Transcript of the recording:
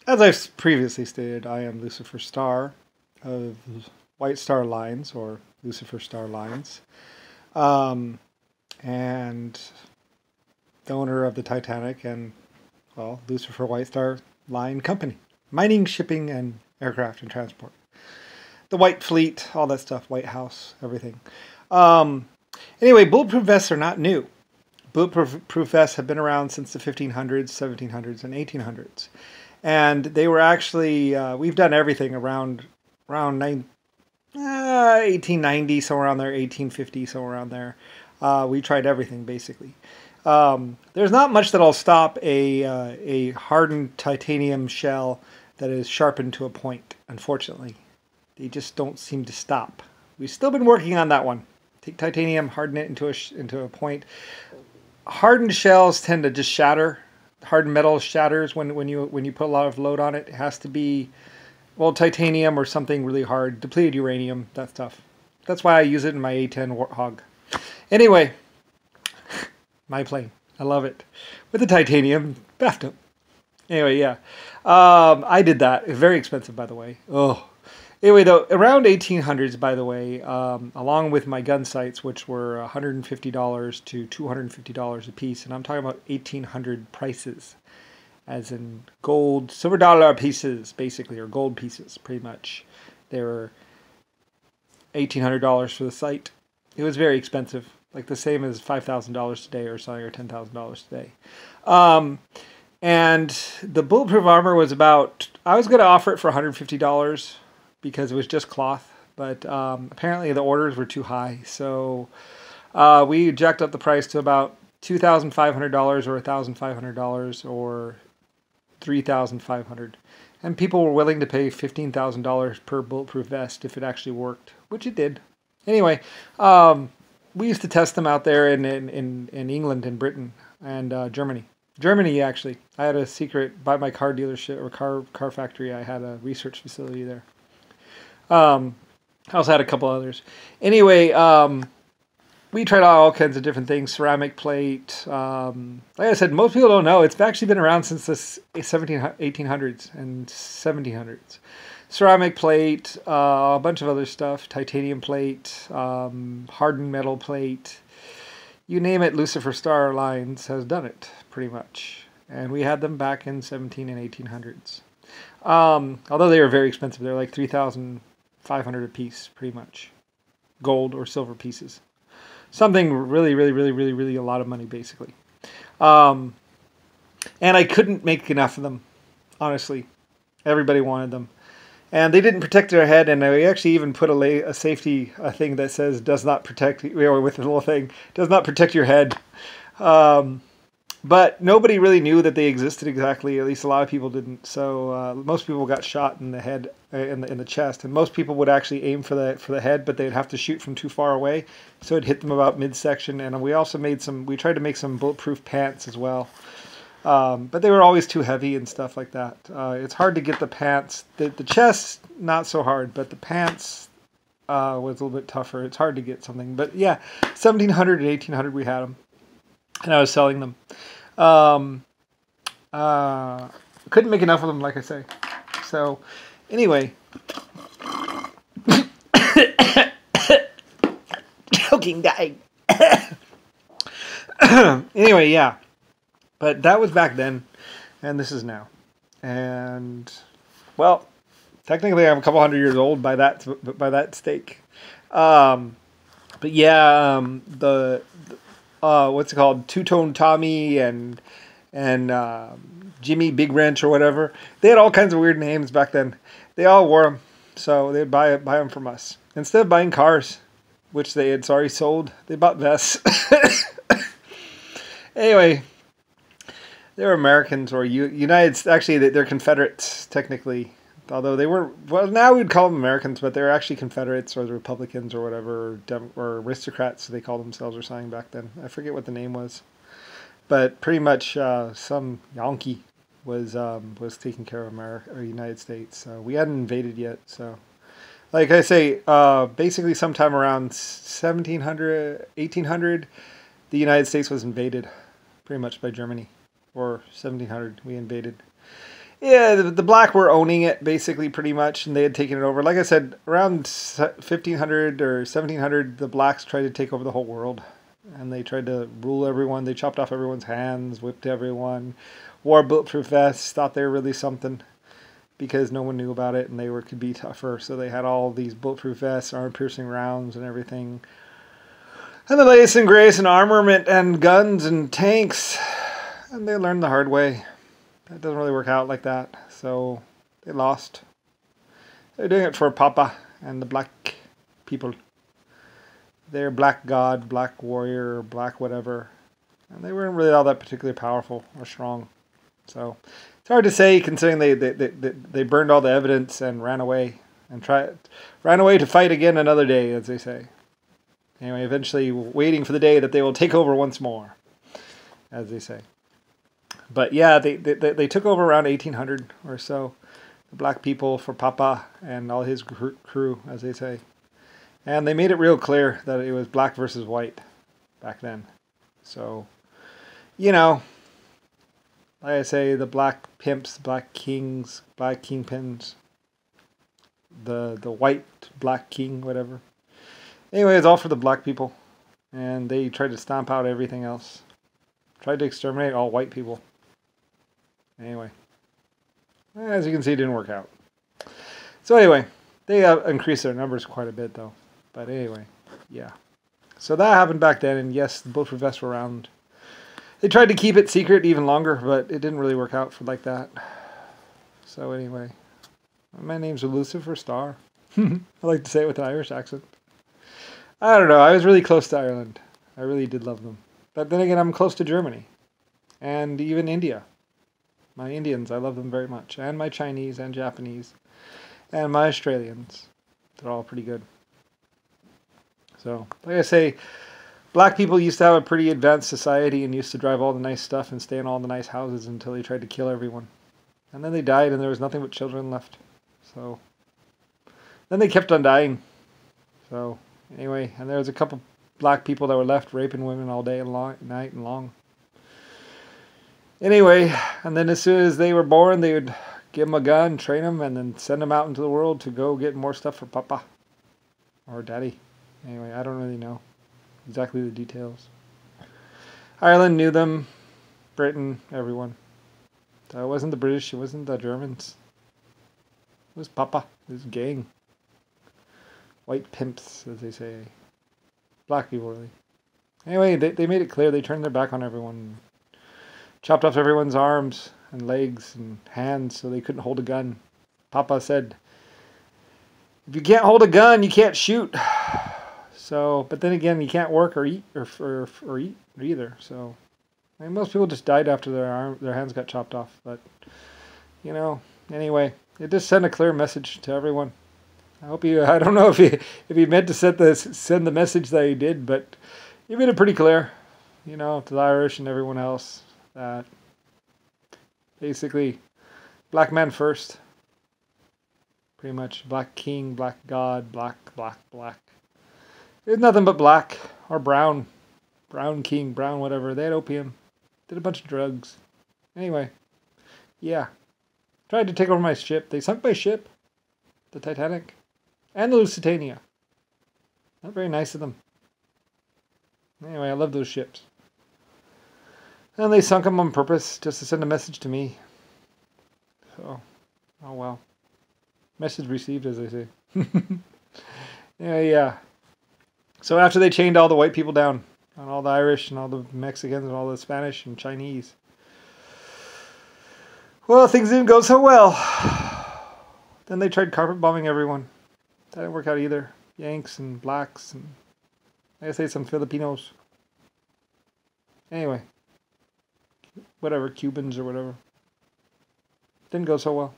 As I've previously stated, I am Lucifer Star of White Star Lines, or Lucifer Star Lines, um, and the owner of the Titanic and, well, Lucifer White Star Line Company. Mining, shipping, and aircraft and transport. The White Fleet, all that stuff, White House, everything. Um, anyway, bulletproof vests are not new. Bulletproof vests have been around since the 1500s, 1700s, and 1800s. And they were actually, we've done everything around 1890, somewhere around there, 1850, somewhere around there. We tried everything, basically. There's not much that'll stop a hardened titanium shell that is sharpened to a point, unfortunately. They just don't seem to stop. We've still been working on that one. Take titanium, harden it into a point. Hardened shells tend to just shatter. Hardened metal shatters when you put a lot of load on it. It has to be, well, titanium or something really hard. Depleted uranium, that stuff. That's why I use it in my A-10 Warthog. Anyway, my plane. I love it. With the titanium bathtub. Anyway, yeah. I did that. It's very expensive, by the way. Oh. Anyway, though, around 1800s, by the way, along with my gun sights, which were $150 to $250 a piece, and I'm talking about 1800 prices, as in gold, silver dollar pieces, basically, or gold pieces, pretty much. They were $1,800 for the sight. It was very expensive, like the same as $5,000 today or something, or $10,000 today. And the bulletproof armor was about, I was going to offer it for $150 because it was just cloth, but apparently the orders were too high. So we jacked up the price to about $2,500 or $1,500 or $3,500. And people were willing to pay $15,000 per bulletproof vest if it actually worked, which it did. Anyway, we used to test them out there in England and Britain and Germany. Germany, actually. I had a secret, by my car dealership or car factory, I had a research facility there. I also had a couple others. Anyway, we tried out all kinds of different things. Ceramic plate. Like I said, most people don't know. It's actually been around since the 1800s and 1700s. Ceramic plate, a bunch of other stuff. Titanium plate, hardened metal plate. You name it, Lucifer Star Lines has done it, pretty much. And we had them back in 17 and 1800s. Although they were very expensive. They're like $3,500 a piece, pretty much. Gold or silver pieces. Something really, really, really, really, really a lot of money, basically. And I couldn't make enough of them, honestly. Everybody wanted them. And they didn't protect their head, and we actually even put a safety thing that says does not protect, with a little thing, does not protect your head. But nobody really knew that they existed exactly. At least a lot of people didn't. So most people got shot in the head, in the chest, and most people would actually aim for the head, but they'd have to shoot from too far away, so it hit them about midsection. And we also we tried to make some bulletproof pants as well, but they were always too heavy and stuff like that. It's hard to get the pants. The chest not so hard, but the pants was a little bit tougher. It's hard to get something, but yeah, 1700 and 1800 we had them, and I was selling them. Couldn't make enough of them, like I say. So, anyway. Choking, dying. Anyway, yeah. But that was back then, and this is now. And, well, technically I'm a couple hundred years old by that stake. But yeah, what's it called? Two-Tone Tommy and Jimmy Big Wrench or whatever. They had all kinds of weird names back then. They all wore them, so they'd buy them from us. Instead of buying cars, which they had already sold, they bought vests. Anyway, they're Americans or United. Actually, they're Confederates technically. Although they were, well, now we'd call them Americans, but they're actually Confederates or the Republicans or whatever, or aristocrats, they called themselves or something back then. I forget what the name was. But pretty much some Yankee was taking care of America or United States. We hadn't invaded yet, so. Like I say, basically sometime around 1700, 1800, the United States was invaded pretty much by Germany. Or 1700, we invaded. Yeah, the black were owning it basically pretty much, and they had taken it over. Like I said, around 1500 or 1700, the blacks tried to take over the whole world, and they tried to rule everyone. They chopped off everyone's hands, whipped everyone, wore bulletproof vests, thought they were really something because no one knew about it, and they could be tougher. So they had all these bulletproof vests, arm-piercing rounds, and everything, and the latest and greatest in armament and guns and tanks, and they learned the hard way. It doesn't really work out like that, so they lost. They're doing it for Papa and the black people. They're black god, black warrior, black whatever. And they weren't really all that particularly powerful or strong. So it's hard to say considering they burned all the evidence and ran away. And ran away to fight again another day, as they say. Anyway, eventually waiting for the day that they will take over once more, as they say. But yeah, they took over around 1800 or so. The black people for Papa and all his crew, as they say. And they made it real clear that it was black versus white back then. So, you know, like I say, the black pimps, black kings, black kingpins, the white black king, whatever. Anyway, it's all for the black people. And they tried to stomp out everything else. Tried to exterminate all white people. Anyway, as you can see, it didn't work out. So anyway, they increased their numbers quite a bit, though. But anyway, yeah. So that happened back then, and yes, the bulletproof vests were around. They tried to keep it secret even longer, but it didn't really work out for like that. So anyway, my name's Lucifer Star. I like to say it with an Irish accent. I don't know. I was really close to Ireland. I really did love them. But then again, I'm close to Germany. And even India. My Indians, I love them very much. And my Chinese and Japanese. And my Australians. They're all pretty good. So, like I say, black people used to have a pretty advanced society and used to drive all the nice stuff and stay in all the nice houses until they tried to kill everyone. And then they died and there was nothing but children left. So, then they kept on dying. So, anyway, and there was a couple black people that were left raping women all day and night and long. Anyway, and then as soon as they were born, they would give them a gun, train them, and then send them out into the world to go get more stuff for Papa or Daddy. Anyway, I don't really know exactly the details. Ireland knew them, Britain, everyone. So it wasn't the British, it wasn't the Germans. It was Papa, it was gang. White pimps, as they say. Black people, really. Anyway, they made it clear they turned their back on everyone. Chopped off everyone's arms and legs and hands so they couldn't hold a gun. Papa said, if you can't hold a gun, you can't shoot. So, but then again, you can't work or eat or eat either. So, I mean, most people just died after their hands got chopped off. But, you know, anyway, it just sent a clear message to everyone. I hope I don't know if he meant to send the message that he did, but he made it pretty clear, you know, to the Irish and everyone else. That basically black man first, pretty much black king, black god, black. There's nothing but black or brown king, brown whatever. They had opium, did a bunch of drugs. Anyway, yeah, tried to take over my ship. They sunk my ship, the Titanic, and the Lusitania. Not very nice of them. Anyway, I love those ships. And they sunk them on purpose just to send a message to me. So, oh well. Message received, as they say. Yeah. So after they chained all the white people down, and all the Irish and all the Mexicans and all the Spanish and Chinese, well, things didn't go so well. Then they tried carpet bombing everyone. That didn't work out either. Yanks and blacks and, like I say, some Filipinos. Anyway. Whatever, Cubans or whatever. Didn't go so well.